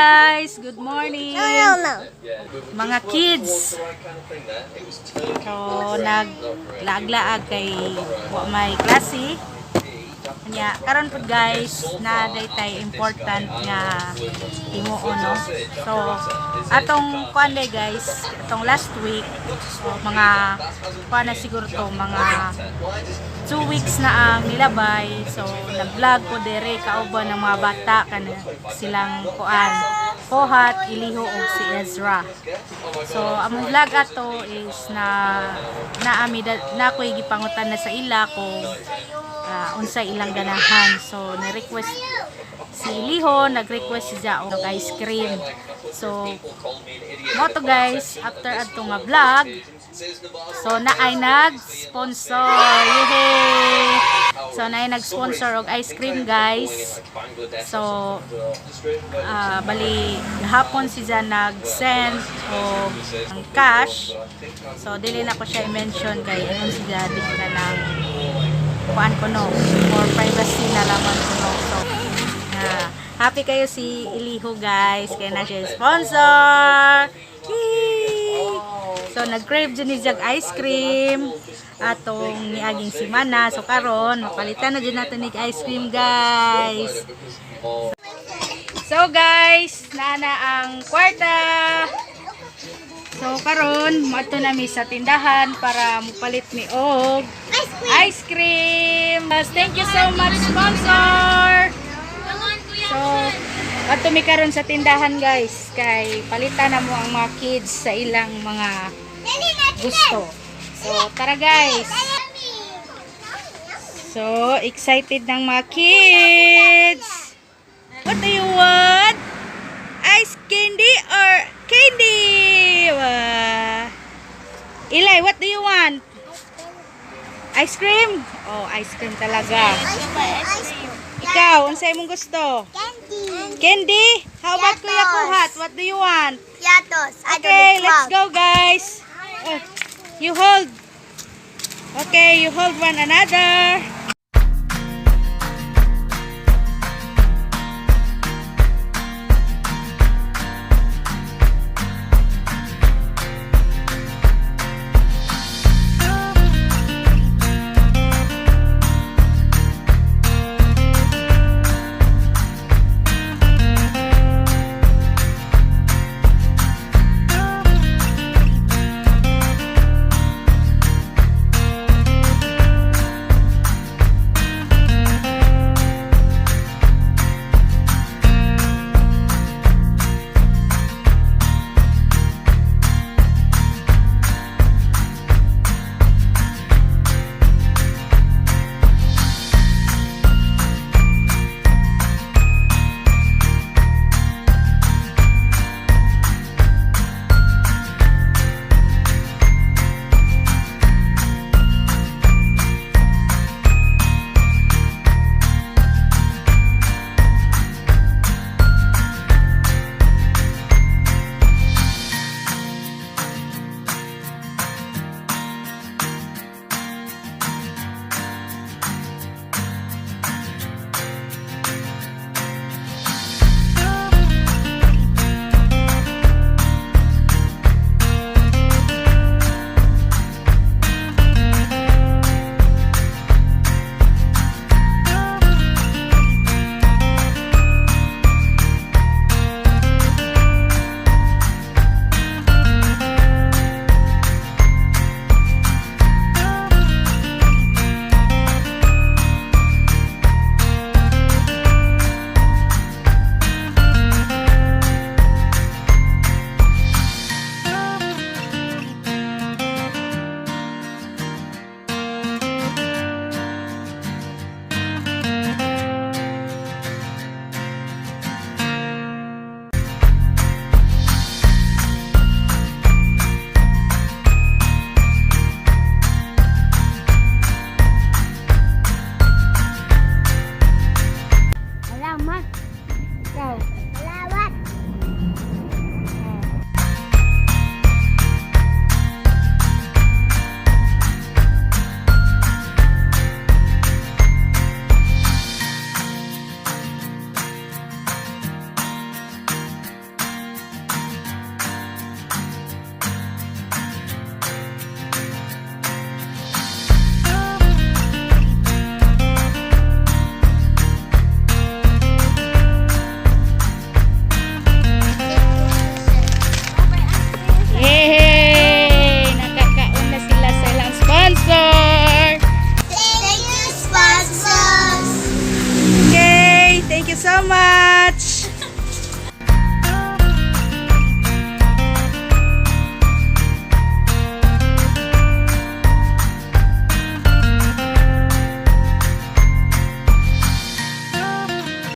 guys! Good morning! Mga kids! So, naglaag-laag kay may klase. Kanya, karon po guys, na daytay important nga himuon, no? So, atong kuan day guys, atong last week, so, mga kuan na siguro to, mga 2 weeks na ang nilabay. So, nag-vlog ko dere kauban ng mga bata kana silang kuan, Kohat, Iliho ug si Ezra. So, among vlog ato is na ko'y gipangutan na sa ila kung unsay ilang ganahan. So, na-request si Iliho, nag-request siya og ice cream. So, mo to guys, after adto nga vlog, so naay nag-sponsor. Yay! So, naay nag-sponsor og ice cream guys. So, bali hapon siya nag-send og cash. So, dili na ko siya i-mention kay ano siya di na ng kuan ko no, for privacy na laman ko no. So, happy kayo si Iliho guys, kaya na siya sponsor. Yay! So, nag-crave dyan ni Jag ice cream atong niaging simana. So, karon mapalitan na dyan natin ni ice cream guys. So guys, naana ang kwarta. So karon mato na mi sa tindahan para mupalit mi og ice cream. Thank you so much sponsor. So ato mi karon sa tindahan guys kay palitan na mo ang mga kids sa ilang mga gusto. So tara guys. So excited ng mga kids. What do you want? Ice candy or candy? Eli, what do you want? Ice cream? Oh, ice cream talaga. Ikaw, unsay mong gusto? Candy. Candy? How about Kuya Kuhat? What do you want? Yatos. Okay, let's go guys. You hold. Okay, you hold one another.